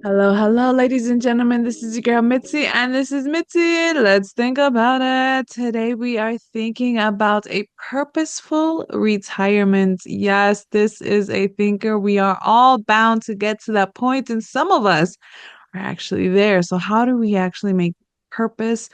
Hello, hello, ladies and gentlemen. This is your girl Mitzi, and this is Mitzi. Let's think about it. Today, we are thinking about a purposeful retirement. Yes, this is a thinker. We are all bound to get to that point, and some of us are actually there. So, how do we actually make purpose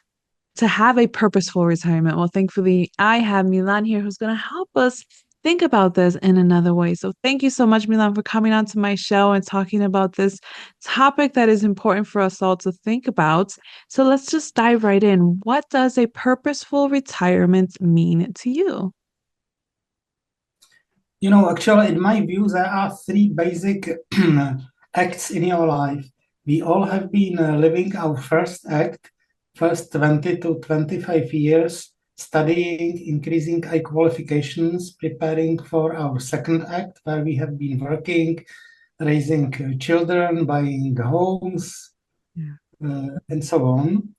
to have a purposeful retirement? Well, thankfully, I have Milan here who's going to help us think about this in another way. So, thank you so much, Milan, for coming on to my show and talking about this topic that is important for us all to think about. So, let's just dive right in. What does a purposeful retirement mean to you? Actually, in my view, there are three basic acts in your life. We all have been living our first act, first 20 to 25 years, studying, increasing our qualifications, preparing for our second act, where we have been working, raising children, buying homes, Yeah. and so on.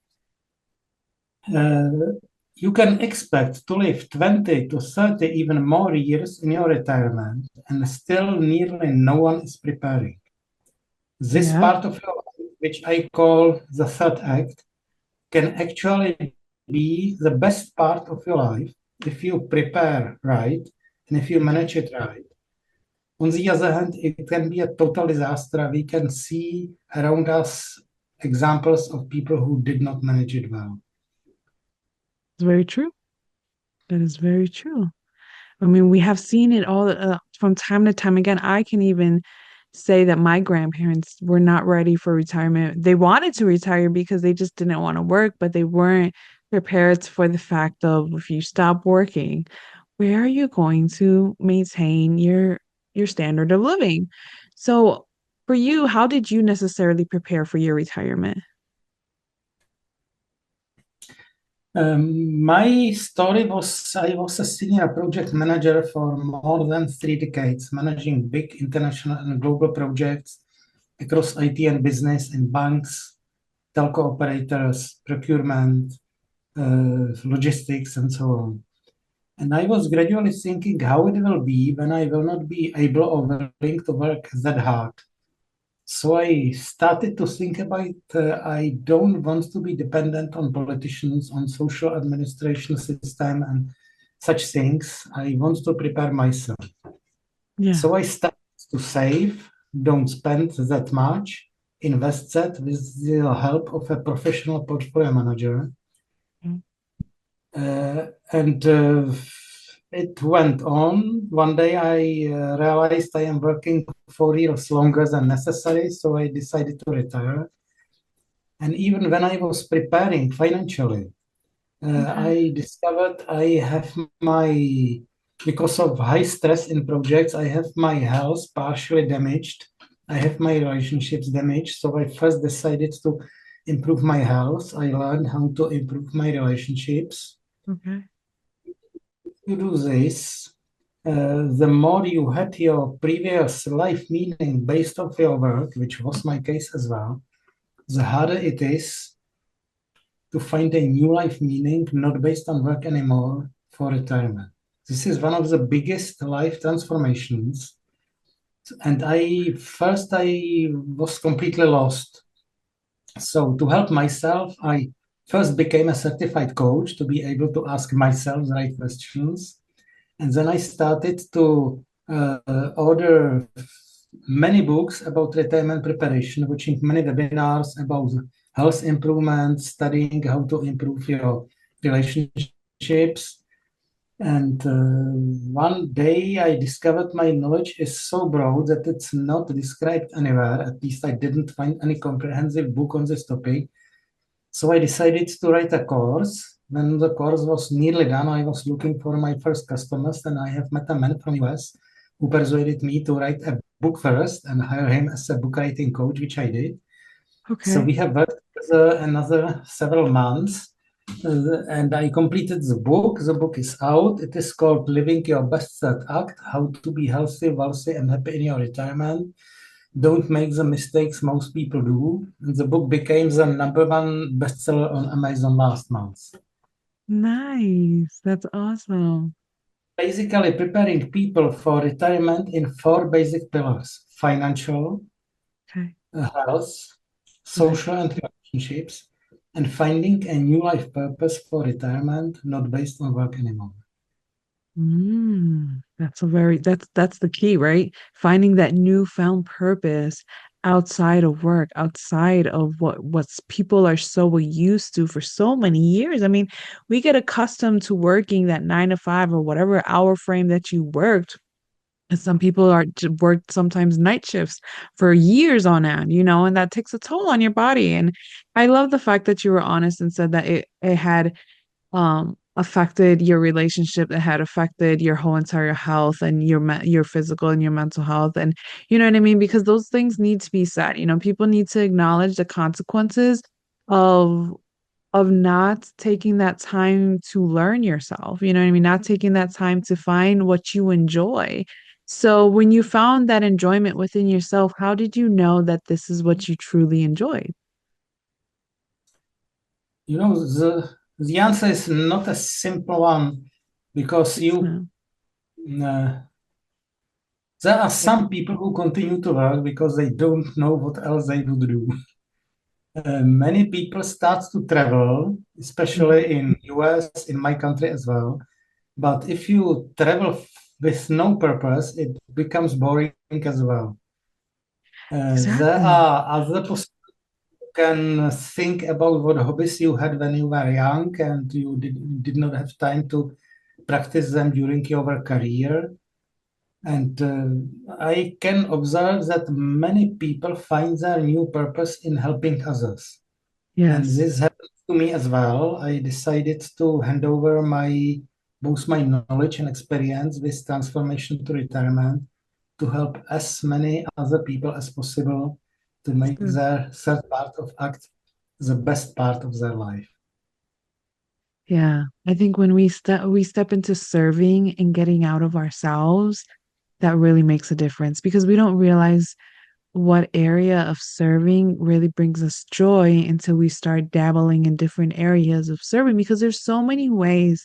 Uh, you can expect to live 20 to 30, even more years in your retirement, and still nearly no one is preparing. This Yeah. part of your life, which I call the third act, can actually be the best part of your life if you prepare right and if you manage it right. On the other hand, it can be a total disaster. We can see around us examples of people who did not manage it well. It's very true. That is very true. I mean, we have seen it all from time to time. Again, I can even say that my grandparents were not ready for retirement. They wanted to retire because they just didn't want to work, but they weren't prepared for the fact of if you stop working, where are you going to maintain your standard of living? So, for you, how did you necessarily prepare for your retirement? My story was I was a senior project manager for more than 3 decades, managing big international and global projects across IT and business in banks, telco operators, procurement, logistics, and so on. And I was gradually thinking how it will be when I will not be able or willing to work that hard. So I started to think about I don't want to be dependent on politicians, on social administration system and such things. I want to prepare myself. Yeah. So I started to save, don't spend that much, invest that with the help of a professional portfolio manager. Mm. And it went on. One day I realized I am working 4 years longer than necessary, so I decided to retire. And even when I was preparing financially, Okay. I discovered because of high stress in projects, I have my health partially damaged. I have my relationships damaged. So I first decided to improve my health. I learned how to improve my relationships. Okay. You do this, the more you had your previous life meaning based off your work, which was my case as well, the harder it is to find a new life meaning not based on work anymore for retirement. This is one of the biggest life transformations. And I was completely lost. So to help myself, I first became a certified coach to be able to ask myself the right questions. And then I started to order many books about retirement preparation, which include many webinars about health improvement, studying how to improve your relationships. And one day I discovered my knowledge is so broad that it's not described anywhere. At least I didn't find any comprehensive book on this topic. So I decided to write a course. When the course was nearly done, I was looking for my first customers, and I have met a man from US who persuaded me to write a book first and hire him as a book writing coach, which I did. So Okay. we have worked together another several months, and I completed the book. The book is out. It is called Living Your Best Third Act: How to Be Healthy, Wealthy, and Happy in Your Retirement. Don't make the mistakes most people do. And the book became the number one bestseller on Amazon last month. Nice. That's awesome. Basically, preparing people for retirement in four basic pillars: financial, Okay. health, Okay. social and relationships, and finding a new life purpose for retirement, not based on work anymore. That's the key, right? Finding that newfound purpose outside of work, outside of what's people are so used to for so many years. I mean, we get accustomed to working that 9 to 5 or whatever hour frame that you worked. And some people are work sometimes night shifts for years on end, and that takes a toll on your body. And I love the fact that you were honest and said that it had affected your relationship, that had affected your whole entire health and your physical and your mental health. And you know what I mean, because those things need to be said. People need to acknowledge the consequences of not taking that time to learn yourself. You know what I mean? Not taking that time to find what you enjoy. So when you found that enjoyment within yourself, how did you know that this is what you truly enjoyed? The answer is not a simple one because It's not. uh, there are some people who continue to work because they don't know what else they would do. Many people start to travel, Mhm. especially in US, in my country as well. But if you travel with no purpose, it becomes boring as well. There Exactly. are other possibilities. You can think about what hobbies you had when you were young and you did not have time to practice them during your career. And I can observe that many people find their new purpose in helping others. And Yes. this happened to me as well. I decided to hand over both my knowledge and experience with transformation to retirement to help as many other people as possible to make Mm. their third part of act the best part of their life. Yeah. I think when we step into serving and getting out of ourselves, that really makes a difference because we don't realize what area of serving really brings us joy until we start dabbling in different areas of serving because there's so many ways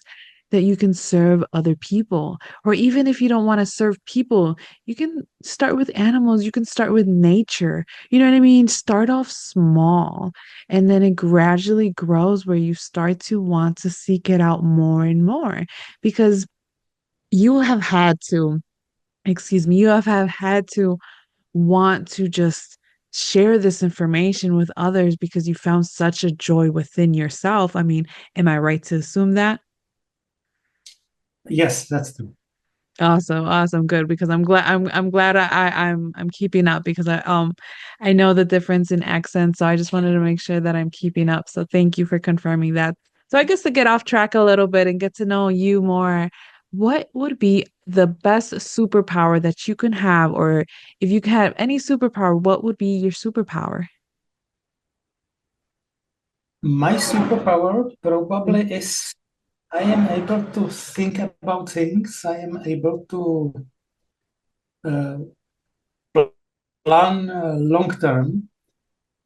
that you can serve other people. Or even if you don't want to serve people, you can start with animals, you can start with nature. You know what I mean? Start off small and then it gradually grows where you start to want to seek it out more and more because you have had to, excuse me, you have had to want to just share this information with others because you found such a joy within yourself. I mean, am I right to assume that? Yes, that's true. Awesome, awesome, good. Because I'm glad I'm keeping up because I know the difference in accent, so I just wanted to make sure that I'm keeping up. So thank you for confirming that. So I guess to get off track a little bit and get to know you more, what would be the best superpower that you can have, or if you could have any superpower, what would be your superpower? My superpower Mm. probably is I am able to think about things. I am able to uh, plan long term.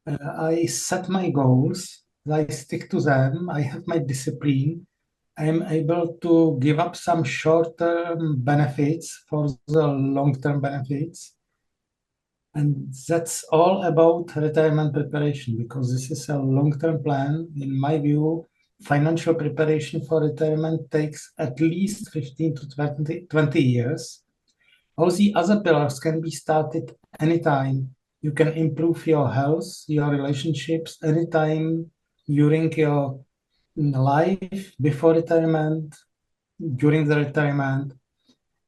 I set my goals. I stick to them. I have my discipline. I am able to give up some short-term benefits for the long-term benefits. And that's all about retirement preparation because this is a long-term plan. In my view, financial preparation for retirement takes at least 15 to 20 years. All the other pillars can be started anytime. You can improve your health, your relationships anytime during your life, before retirement, during the retirement,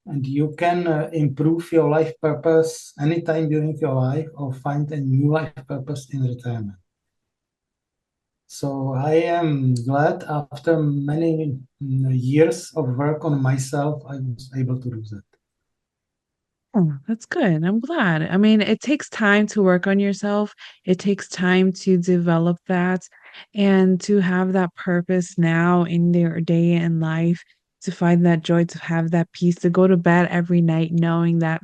and you can improve your life purpose anytime during your life or find a new life purpose in retirement. So I am glad after many years of work on myself, I was able to do that. Oh, that's good. I'm glad. I mean, it takes time to work on yourself. It takes time to develop that and to have that purpose now in their day in life, to find that joy, to have that peace, to go to bed every night knowing that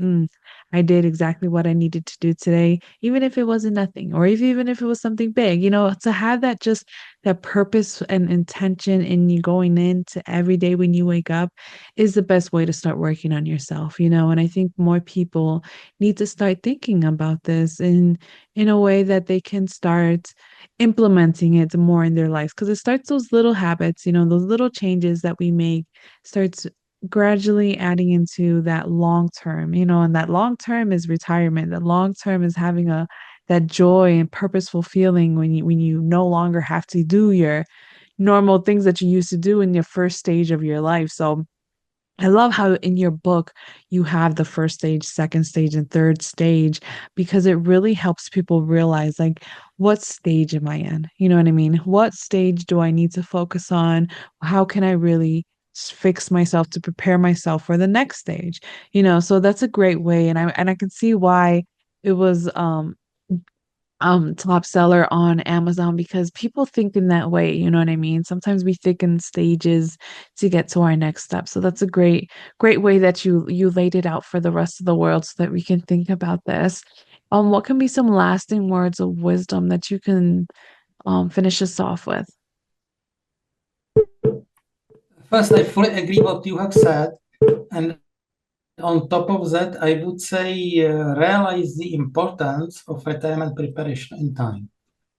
I did exactly what I needed to do today, even if it wasn't nothing, or even if it was something big, to have that just that purpose and intention in you going into every day when you wake up is the best way to start working on yourself, you know. And I think more people need to start thinking about this in a way that they can start implementing it more in their lives because it starts those little habits, you know, those little changes that we make starts gradually adding into that long term, you know, and that long term is retirement. The long term is having a that joy and purposeful feeling when you no longer have to do your normal things that you used to do in your first stage of your life. So I love how in your book you have the first stage, second stage, and third stage because it really helps people realize like what stage am I in? You know what I mean? What stage do I need to focus on? How can I really fix myself to prepare myself for the next stage? You know, so that's a great way and I can see why it was top seller on Amazon because people think in that way, you know what I mean? Sometimes we think in stages to get to our next step. So that's a great way that you laid it out for the rest of the world so that we can think about this. What can be some lasting words of wisdom that you can finish us off with? First, I fully agree what you have said. And on top of that, I would say realize the importance of retirement preparation in time.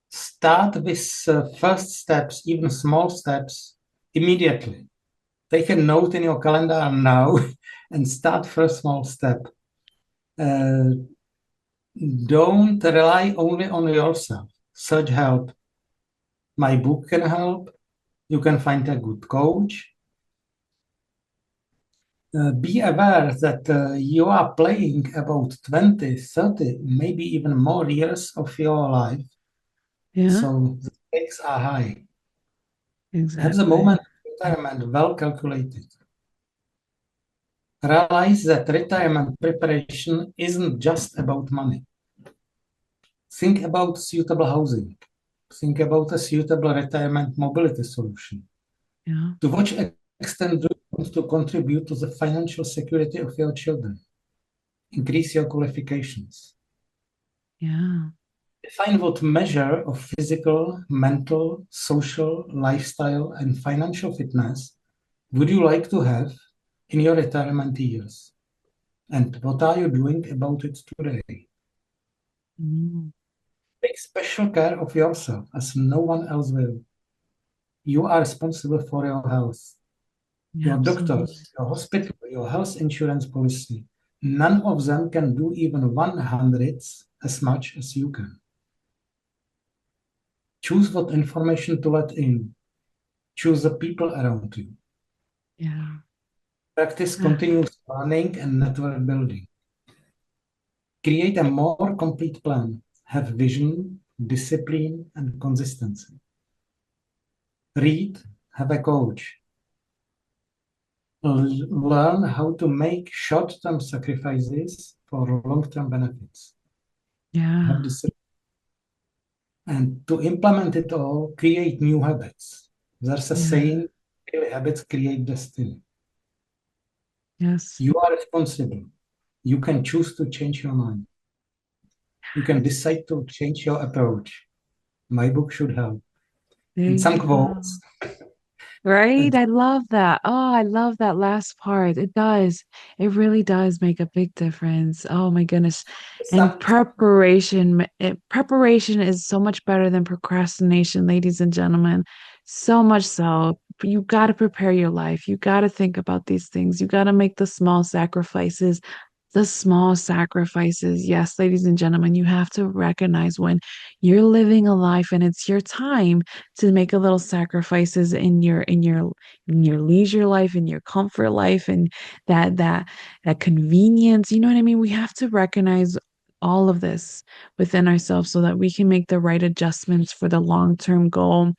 Start with first steps, even small steps, immediately. Take a note in your calendar now and start first small step. Uh, don't rely only on yourself. Search help. My book can help. You can find a good coach. Be aware that you are playing about 20, 30, maybe even more years of your life. Yeah, So the stakes are high. Have the exactly. moment of retirement well calculated. Realize that retirement preparation isn't just about money. Think about suitable housing. Think about a suitable retirement mobility solution. Yeah, To what extent do you want to contribute to the financial security of your children? Increase your qualifications. yeah, Define what measure of physical, mental, social, lifestyle, and financial fitness would you like to have in your retirement years? And what are you doing about it today? mm, Take special care of yourself as no one else will. You are responsible for your health, yeah, your absolutely. doctors, your hospital, your health insurance policy. None of them can do even 1/100th as much as you can. Choose what information to let in. Choose the people around you. Yeah, Practice yeah, continuous planning and network building. Create a more complete plan. Have vision, discipline, and consistency. Read, have a coach. Learn how to make short-term sacrifices for long-term benefits. Have yeah, discipline. And to implement it all, create new habits. There's a yeah, saying, daily habits create destiny. yes. You are responsible. You can choose to change your mind. You can decide to change your approach. My book should help. There And some you go. quotes. Right? And I love that. Oh, I love that last part. It does. It really does make a big difference. Oh my goodness. And some, preparation is so much better than procrastination, ladies and gentlemen. So much so. You got to prepare your life. You got to think about these things. You got to make the small sacrifices. The small sacrifices. Yes, ladies and gentlemen, you have to recognize when you're living a life and it's your time to make a little sacrifices in your leisure life, in your comfort life, and that convenience. You know what I mean? We have to recognize all of this within ourselves so that we can make the right adjustments for the long-term goal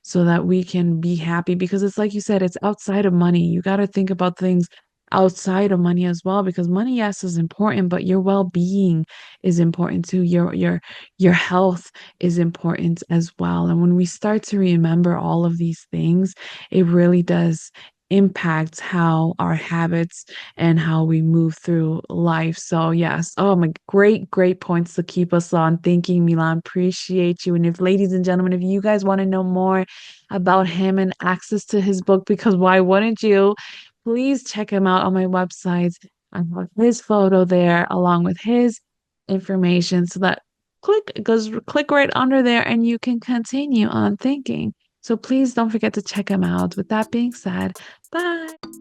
so that we can be happy because it's like you said, it's outside of money. You got to think about things outside of money as well because money, yes, is important, but your well-being is important too. Your health is important as well. And when we start to remember all of these things, it really does. impacts how our habits and how we move through life. So yes, oh my great points to keep us on thinking, Milan. Appreciate you. And if ladies and gentlemen, if you guys want to know more about him and access to his book, because why wouldn't you? Please check him out on my website. I have his photo there along with his information so that click right under there and you can continue on thinking. So please don't forget to check him out. With that being said, bye.